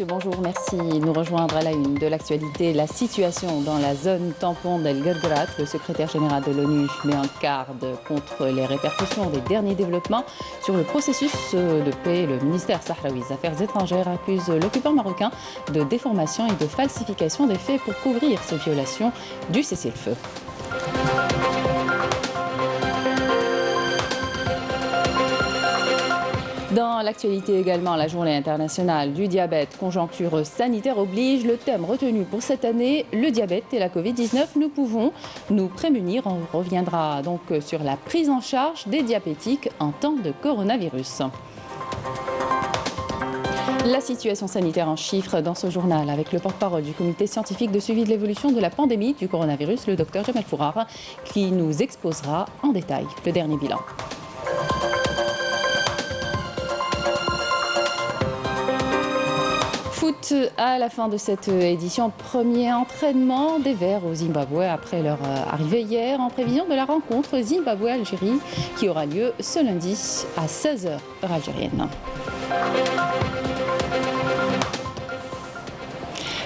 monsieur, bonjour, merci de nous rejoindre à la une de l'actualité. La situation dans la zone tampon d'El Guerguerat, le secrétaire général de l'ONU met en garde contre les répercussions des derniers développements sur le processus de paix. Le ministère sahraoui des Affaires étrangères accuse l'occupant marocain de déformation et de falsification des faits pour couvrir ces violations du cessez-le-feu. Dans l'actualité également, la journée internationale du diabète, conjoncture sanitaire oblige. Le thème retenu pour cette année, le diabète et la Covid-19. Nous pouvons nous prémunir. On reviendra donc sur la prise en charge des diabétiques en temps de coronavirus. La situation sanitaire en chiffres dans ce journal avec le porte-parole du comité scientifique de suivi de l'évolution de la pandémie du coronavirus, le docteur Jamal Fourar, qui nous exposera en détail le dernier bilan. Foot à la fin de cette édition, premier entraînement des Verts au Zimbabwe après leur arrivée hier en prévision de la rencontre Zimbabwe-Algérie qui aura lieu ce lundi à 16h heure algérienne.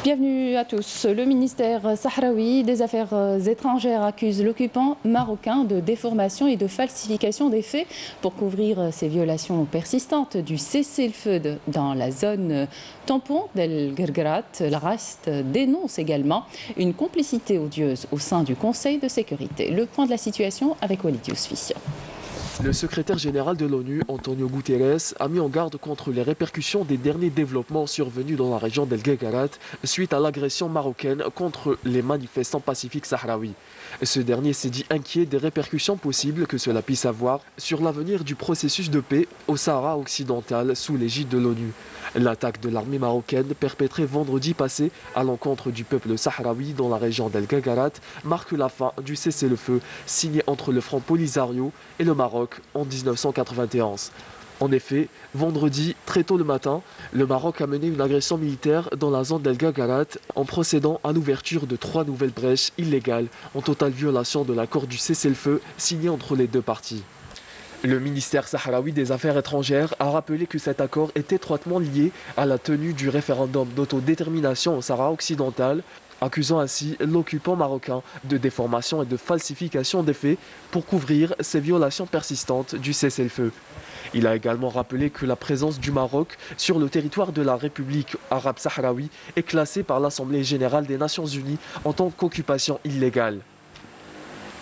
Bienvenue à tous. Le ministère sahraoui des Affaires étrangères accuse l'occupant marocain de déformation et de falsification des faits pour couvrir ces violations persistantes du cessez-le-feu dans la zone tampon d'El Guerguerat. La RAST dénonce également une complicité odieuse au sein du Conseil de sécurité. Le point de la situation avec Walid Yousfi. Le secrétaire général de l'ONU, Antonio Guterres, a mis en garde contre les répercussions des derniers développements survenus dans la région d'El Guerguerat suite à l'agression marocaine contre les manifestants pacifiques sahraouis. Ce dernier s'est dit inquiet des répercussions possibles que cela puisse avoir sur l'avenir du processus de paix au Sahara occidental sous l'égide de l'ONU. L'attaque de l'armée marocaine perpétrée vendredi passé à l'encontre du peuple sahraoui dans la région d'El Guerguerat marque la fin du cessez-le-feu signé entre le Front Polisario et le Maroc en 1991. En effet, vendredi, très tôt le matin, le Maroc a mené une agression militaire dans la zone d'El Guerguerat en procédant à l'ouverture de 3 nouvelles brèches illégales en totale violation de l'accord du cessez-le-feu signé entre les deux parties. Le ministère sahraoui des Affaires étrangères a rappelé que cet accord est étroitement lié à la tenue du référendum d'autodétermination au Sahara occidental, accusant ainsi l'occupant marocain de déformation et de falsification des faits pour couvrir ces violations persistantes du cessez-le-feu. Il a également rappelé que la présence du Maroc sur le territoire de la République arabe sahraoui est classée par l'Assemblée générale des Nations unies en tant qu'occupation illégale.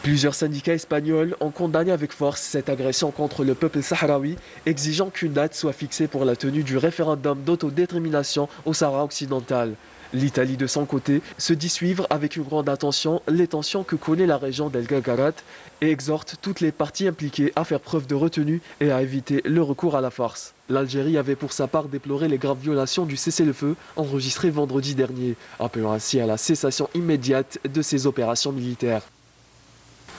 Plusieurs syndicats espagnols ont condamné avec force cette agression contre le peuple sahraoui, exigeant qu'une date soit fixée pour la tenue du référendum d'autodétermination au Sahara occidental. L'Italie, de son côté, se dit suivre avec une grande attention les tensions que connaît la région d'El Guerguerat et exhorte toutes les parties impliquées à faire preuve de retenue et à éviter le recours à la force. L'Algérie avait pour sa part déploré les graves violations du cessez-le-feu enregistrées vendredi dernier, appelant ainsi à la cessation immédiate de ces opérations militaires.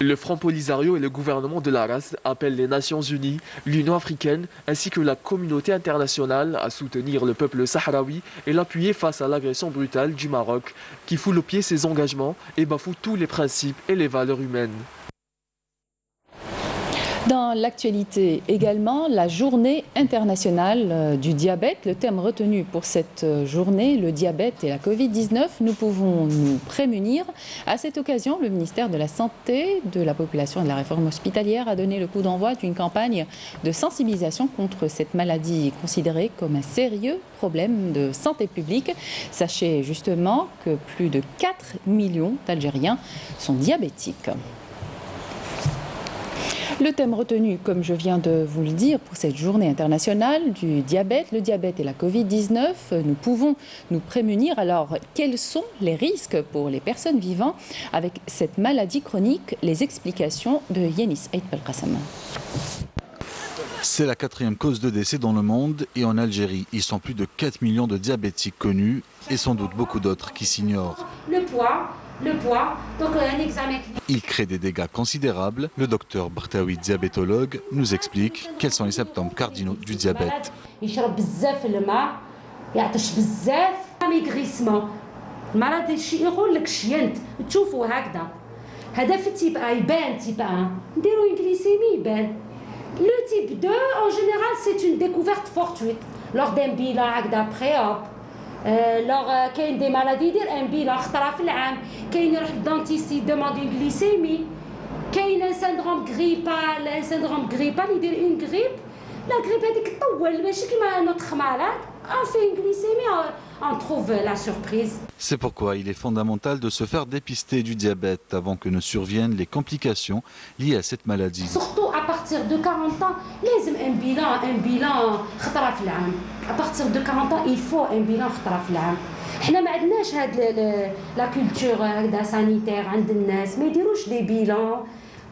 Le Front Polisario et le gouvernement de la RAS appellent les Nations Unies, l'Union africaine ainsi que la communauté internationale à soutenir le peuple sahraoui et l'appuyer face à l'agression brutale du Maroc qui foule aux pieds ses engagements et bafoue tous les principes et les valeurs humaines. Dans l'actualité également, la journée internationale du diabète. Le thème retenu pour cette journée, le diabète et la Covid-19. Nous pouvons nous prémunir. À cette occasion, le ministère de la Santé, de la Population et de la Réforme hospitalière a donné le coup d'envoi d'une campagne de sensibilisation contre cette maladie considérée comme un sérieux problème de santé publique. Sachez justement que plus de 4 millions d'Algériens sont diabétiques. Le thème retenu, comme je viens de vous le dire, pour cette journée internationale du diabète, le diabète et la Covid-19, nous pouvons nous prémunir. Alors, quels sont les risques pour les personnes vivant avec cette maladie chronique? Les explications de Yanis Aït Belkacem. C'est la 4e cause de décès dans le monde et en Algérie. Ils sont plus de 4 millions de diabétiques connus et sans doute beaucoup d'autres qui s'ignorent. Le poids, donc un examen. Il crée des dégâts considérables. Le docteur Bartaoui, diabétologue, nous explique quels sont les symptômes cardinaux du diabète. يشرب بزاف الماء، يعطش بزاف، ميغريسمون. المرض شي يقول لك شينت، تشوفوا هكذا. هذا في تيب A يبان تيب 1. نديروا une glycémie يبان. Le type 2 en général c'est une découverte fortuite lors d'un bilan هكذا pré-op. لوغ كاين دي مالادي يدير ان بيلون خطره في العام، كاين يروح للدونتيست يدوموندي غليسيمي، كاين ان سندروم غريبال يدير اون غريب، لا غريب هذيك تطول ماشي كيما نوتخ مالاد ان في اون غليسيمي on trouve la surprise. C'est pourquoi il est fondamental de se faire dépister du diabète avant que ne surviennent les complications liées à cette maladie. Surtout à partir de 40 ans, لازم un bilan خطرة في العام. À partir de 40 ans, il faut un bilan خطرة في العام. احنا ما عندناش هاد لا كولتور هكذا سانيتير عند الناس، ما يديروش دي بيلان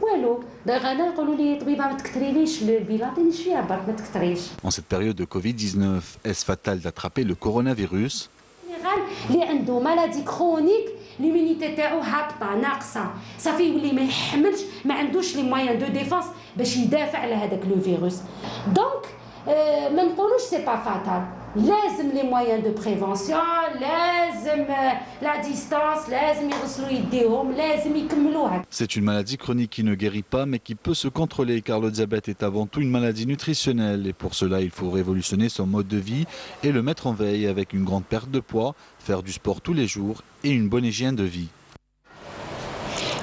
والو. دابا انا يقولوا لي طبيبه ما تكثريليش البيلان، عطيني شويه برك ما تكثريش. En cette période de Covid-19, est-ce fatal d'attraper le coronavirus? اللي عنده مالادي كرونيك ليمونيتي تاعو هابطه ناقصه، صافي يولي ما يحملش، ما عندوش لي موان دو ديفونس باش يدافع على هذاك لو فيروس. دونك ما نقولوش سي با فاتال، لازم لي موان دو بريفونسيون، لازم لا ديستانس، لازم يغسلوا يديهم، لازم يكملوها. C'est une maladie chronique qui ne guérit pas mais qui peut se contrôler car le diabète est avant tout une maladie nutritionnelle et pour cela il faut révolutionner son mode de vie et le mettre en veille avec une grande perte de poids, faire du sport tous les jours et une bonne hygiène de vie.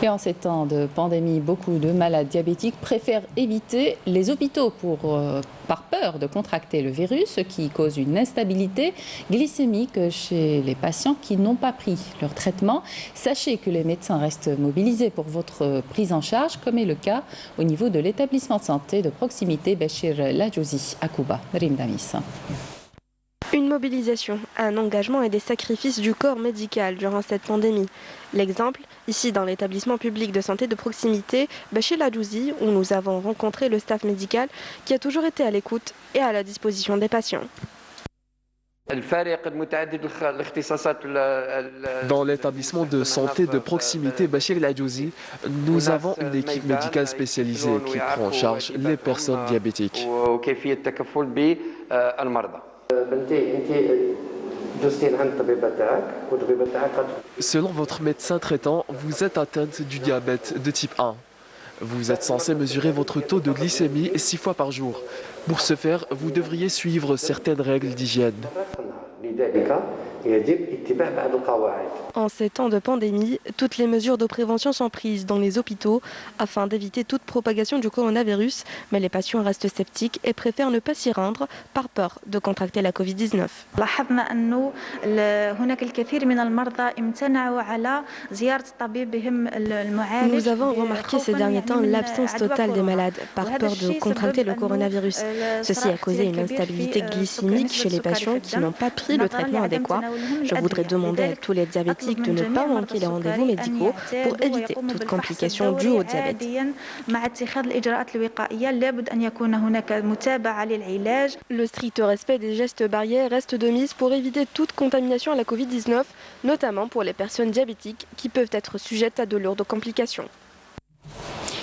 Et en ces temps de pandémie, beaucoup de malades diabétiques préfèrent éviter les hôpitaux par peur de contracter le virus, ce qui cause une instabilité glycémique chez les patients qui n'ont pas pris leur traitement. Sachez que les médecins restent mobilisés pour votre prise en charge, comme est le cas au niveau de l'établissement de santé de proximité Béchir Ladjouzi à Kouba. Rim Damis. Une mobilisation, un engagement et des sacrifices du corps médical durant cette pandémie. L'exemple, ici dans l'établissement public de santé de proximité Béchir Ladjouzi, où nous avons rencontré le staff médical qui a toujours été à l'écoute et à la disposition des patients. Dans l'établissement de santé de proximité Béchir Ladjouzi, nous avons une équipe médicale spécialisée qui prend en charge les personnes diabétiques. Selon votre médecin traitant, vous êtes atteinte du diabète de type 1. Vous êtes censé mesurer votre taux de glycémie 6 fois par jour. Pour ce faire, vous devriez suivre certaines règles d'hygiène. En ces temps de pandémie, toutes les mesures de prévention sont prises dans les hôpitaux afin d'éviter toute propagation du coronavirus, mais les patients restent sceptiques et préfèrent ne pas s'y rendre par peur de contracter la Covid-19. Nous avons remarqué ces derniers temps l'absence totale des malades par peur de contracter le coronavirus. Ceci a causé une instabilité glycémique chez les patients qui n'ont pas pris le traitement adéquat. Je voudrais demander à tous les diabétiques de ne pas manquer les rendez-vous médicaux pour éviter toute complication due au diabète. Le strict respect des gestes barrières reste de mise pour éviter toute contamination à la Covid-19, notamment pour les personnes diabétiques qui peuvent être sujettes à de lourdes complications.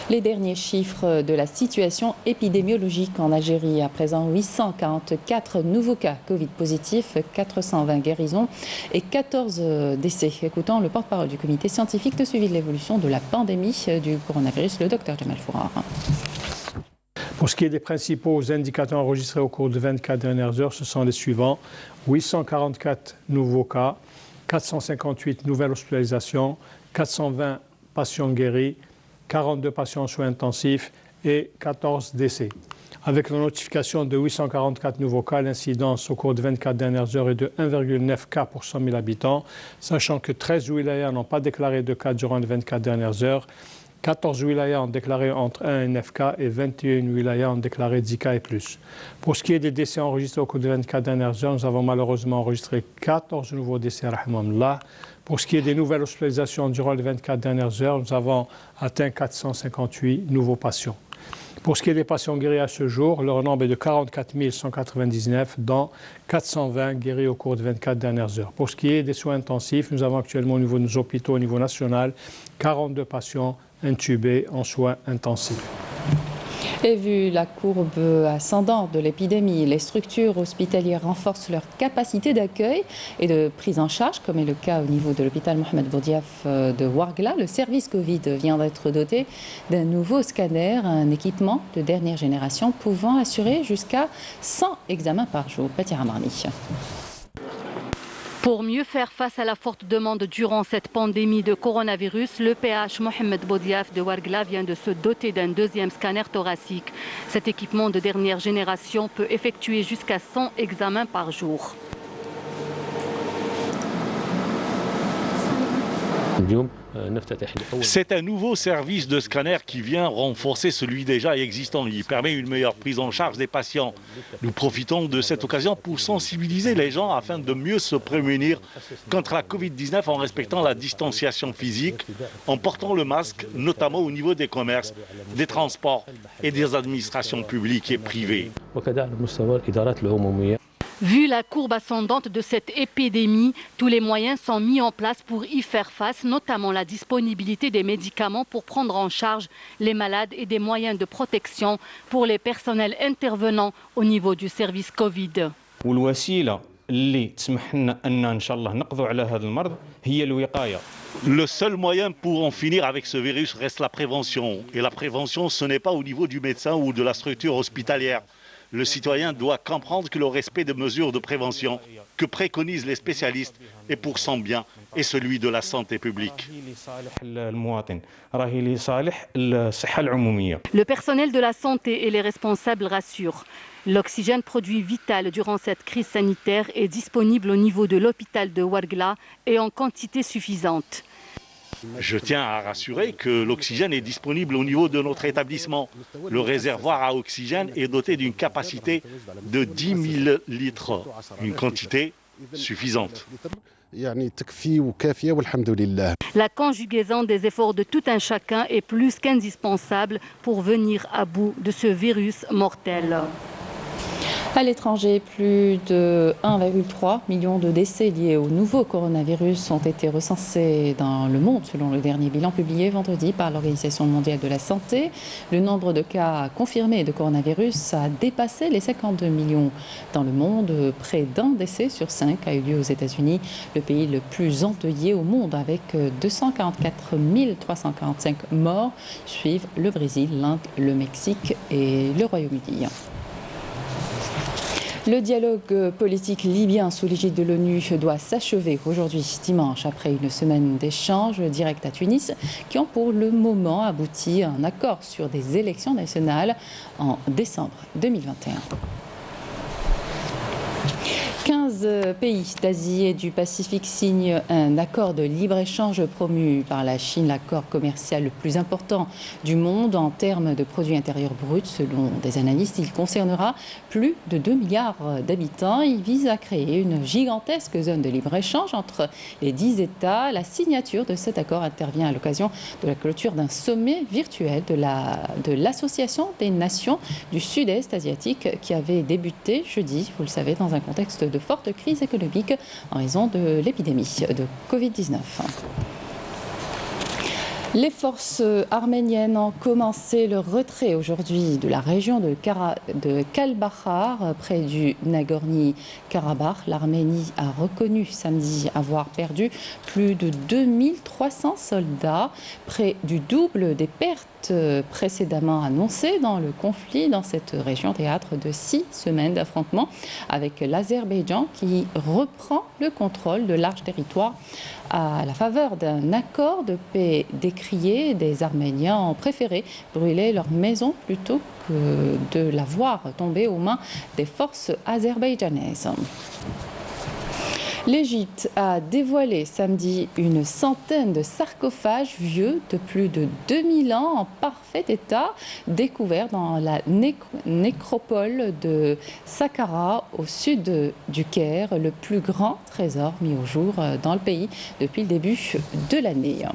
Les derniers chiffres de la situation épidémiologique en Algérie. À présent, 844 nouveaux cas Covid positifs, 420 guérisons et 14 décès. Écoutons le porte-parole du comité scientifique de suivi de l'évolution de la pandémie du coronavirus, le docteur Jamal Fourar. Pour ce qui est des principaux indicateurs enregistrés au cours de 24 dernières heures, ce sont les suivants. 844 nouveaux cas, 458 nouvelles hospitalisations, 420 patients guéris, 42 patients en soins intensifs et 14 décès. Avec la notification de 844 nouveaux cas, l'incidence au cours de 24 dernières heures est de 1,9 cas pour 100 000 habitants, sachant que 13 wilayas n'ont pas déclaré de cas durant les 24 dernières heures, 14 wilayas ont déclaré entre 1 et 9 cas et 21 wilayas ont déclaré 10 cas et plus. Pour ce qui est des décès enregistrés au cours des 24 dernières heures, nous avons malheureusement enregistré 14 nouveaux décès, rahimahullah. Pour ce qui est des nouvelles hospitalisations durant les 24 dernières heures, nous avons atteint 458 nouveaux patients. Pour ce qui est des patients guéris à ce jour, leur nombre est de 44 199, dont 420 guéris au cours des 24 dernières heures. Pour ce qui est des soins intensifs, nous avons actuellement au niveau de nos hôpitaux, au niveau national, 42 patients intubés en soins intensifs. Et vu la courbe ascendante de l'épidémie, les structures hospitalières renforcent leur capacité d'accueil et de prise en charge, comme est le cas au niveau de l'hôpital Mohamed Boudiaf de Ouargla. Le service Covid vient d'être doté d'un nouveau scanner, un équipement de dernière génération pouvant assurer jusqu'à 100 examens par jour. Patia Ramarni. Pour mieux faire face à la forte demande durant cette pandémie de coronavirus, le PH Mohamed Boudiaf de Ouargla vient de se doter d'un deuxième scanner thoracique. Cet équipement de dernière génération peut effectuer jusqu'à 100 examens par jour. C'est un nouveau service de scanner qui vient renforcer celui déjà existant. Il permet une meilleure prise en charge des patients. Nous profitons de cette occasion pour sensibiliser les gens afin de mieux se prémunir contre la Covid-19 en respectant la distanciation physique, en portant le masque, notamment au niveau des commerces, des transports et des administrations publiques et privées. Vu la courbe ascendante de cette épidémie, tous les moyens sont mis en place pour y faire face, notamment la disponibilité des médicaments pour prendre en charge les malades et des moyens de protection pour les personnels intervenants au niveau du service Covid. Le seul moyen pour en finir avec ce virus reste la prévention. Et la prévention, ce n'est pas au niveau du médecin ou de la structure hospitalière. Le citoyen doit comprendre que le respect des mesures de prévention que préconisent les spécialistes est pour son bien et celui de la santé publique. Le personnel de la santé et les responsables rassurent. L'oxygène, produit vital durant cette crise sanitaire, est disponible au niveau de l'hôpital de Ouargla et en quantité suffisante. Je tiens à rassurer que l'oxygène est disponible au niveau de notre établissement. Le réservoir à oxygène est doté d'une capacité de 10 000 litres, une quantité suffisante. La conjugaison des efforts de tout un chacun est plus qu'indispensable pour venir à bout de ce virus mortel. À l'étranger, plus de 1,3 million de décès liés au nouveau coronavirus ont été recensés dans le monde, selon le dernier bilan publié vendredi par l'Organisation mondiale de la santé. Le nombre de cas confirmés de coronavirus a dépassé les 52 millions dans le monde. Près d'un décès sur 5 a eu lieu aux États-Unis, le pays le plus endeuillé au monde, avec 244 345 morts. Suivent le Brésil, l'Inde, le Mexique et le Royaume-Uni. Le dialogue politique libyen sous l'égide de l'ONU doit s'achever aujourd'hui, dimanche, après une semaine d'échanges directs à Tunis qui ont pour le moment abouti à un accord sur des élections nationales en décembre 2021. 15 pays d'Asie et du Pacifique signent un accord de libre-échange promu par la Chine, l'accord commercial le plus important du monde en termes de produits intérieurs bruts. Selon des analystes, il concernera plus de 2 milliards d'habitants. Il vise à créer une gigantesque zone de libre-échange entre les 10 États. La signature de cet accord intervient à l'occasion de la clôture d'un sommet virtuel de l'Association des Nations du Sud-Est asiatique qui avait débuté jeudi, vous le savez, dans un contexte de forte crise économique en raison de l'épidémie de Covid-19. Les forces arméniennes ont commencé le retrait aujourd'hui de la région de Kalbachar, près du Nagorno-Karabakh. L'Arménie a reconnu samedi avoir perdu plus de 2300 soldats, près du double des pertes précédemment annoncées dans le conflit dans cette région, théâtre de 6 semaines d'affrontements avec l'Azerbaïdjan qui reprend le contrôle de larges territoires à la faveur d'un accord de paix décrié. Des Arméniens ont préféré brûler leur maison plutôt que de la voir tomber aux mains des forces azerbaïdjanaises. L'Égypte a dévoilé samedi une centaine de sarcophages vieux de plus de 2000 ans en parfait état, découverts dans la nécropole de Saqqara au sud du Caire, le plus grand trésor mis au jour dans le pays depuis le début de l'année.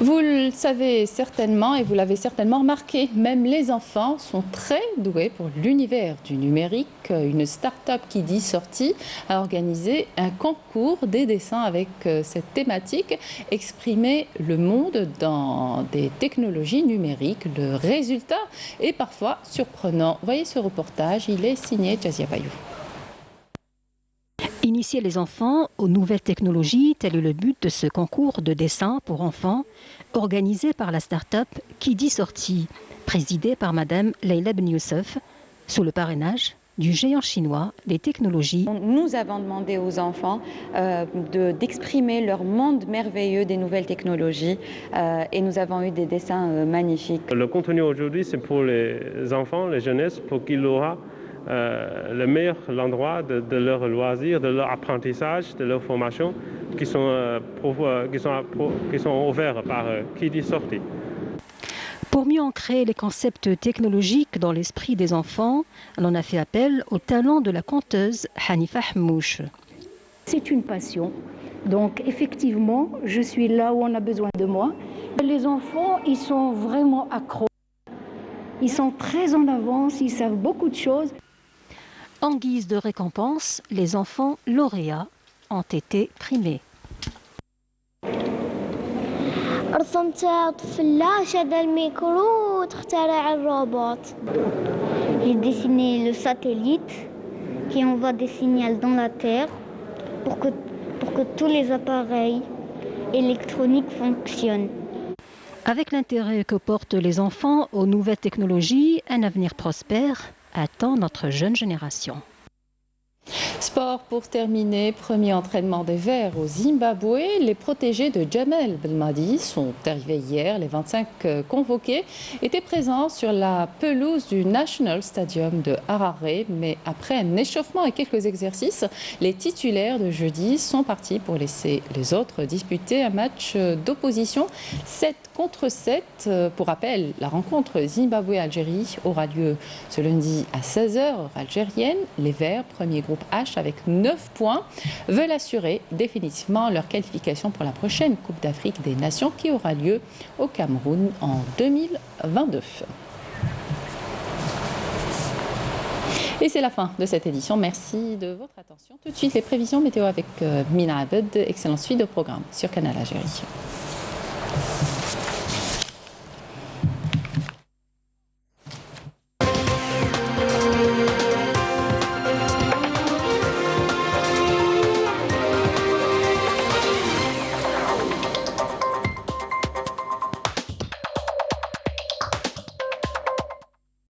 Vous le savez certainement et vous l'avez certainement remarqué, même les enfants sont très doués pour l'univers du numérique. Une start-up qui dit sortie a organisé un concours des dessins avec cette thématique, exprimer le monde dans des technologies numériques. Le résultat est parfois surprenant. Voyez ce reportage, il est signé Jazia Bayou. Initier les enfants aux nouvelles technologies, tel est le but de ce concours de dessin pour enfants organisé par la start-up Qui dit sortie, présidée par Madame Leila Ben Youssef, sous le parrainage du géant chinois des technologies. Nous avons demandé aux enfants d'exprimer leur monde merveilleux des nouvelles technologies et nous avons eu des dessins magnifiques. Le contenu aujourd'hui, c'est pour les enfants, les jeunesses, pour qu'ils aient le meilleur endroit de leur loisir, de leur apprentissage, de leur formation, qui sont ouverts par qui dit sortie. Pour mieux ancrer les concepts technologiques dans l'esprit des enfants, l'on a fait appel au talent de la conteuse Hanifa Hamouche. C'est une passion. Donc effectivement, je suis là où on a besoin de moi. Les enfants, ils sont vraiment accros. Ils sont très en avance, ils savent beaucoup de choses. En guise de récompense, les enfants lauréats ont été primés. رسمت طفلة شاد الميكرو وتخترع الروبوت. J'ai dessiné le satellite qui envoie des signaux dans la Terre pour que tous les appareils électroniques fonctionnent. Avec l'intérêt que portent les enfants aux nouvelles technologies, un avenir prospère attend notre jeune génération. Sport pour terminer, premier entraînement des Verts au Zimbabwe. Les protégés de Jamel Belmadi sont arrivés hier. Les 25 convoqués étaient présents sur la pelouse du National Stadium de Harare. Mais après un échauffement et quelques exercices, les titulaires de jeudi sont partis pour laisser les autres disputer un match d'opposition 7 contre 7. Pour rappel, la rencontre Zimbabwe-Algérie aura lieu ce lundi à 16h heure algérienne. Les Verts, premier groupe H avec 9 points, veulent assurer définitivement leur qualification pour la prochaine Coupe d'Afrique des Nations qui aura lieu au Cameroun en 2022. Et c'est la fin de cette édition. Merci de votre attention. Tout de suite, les prévisions météo avec Mina Abed. Excellente suite de programme sur Canal Algérie.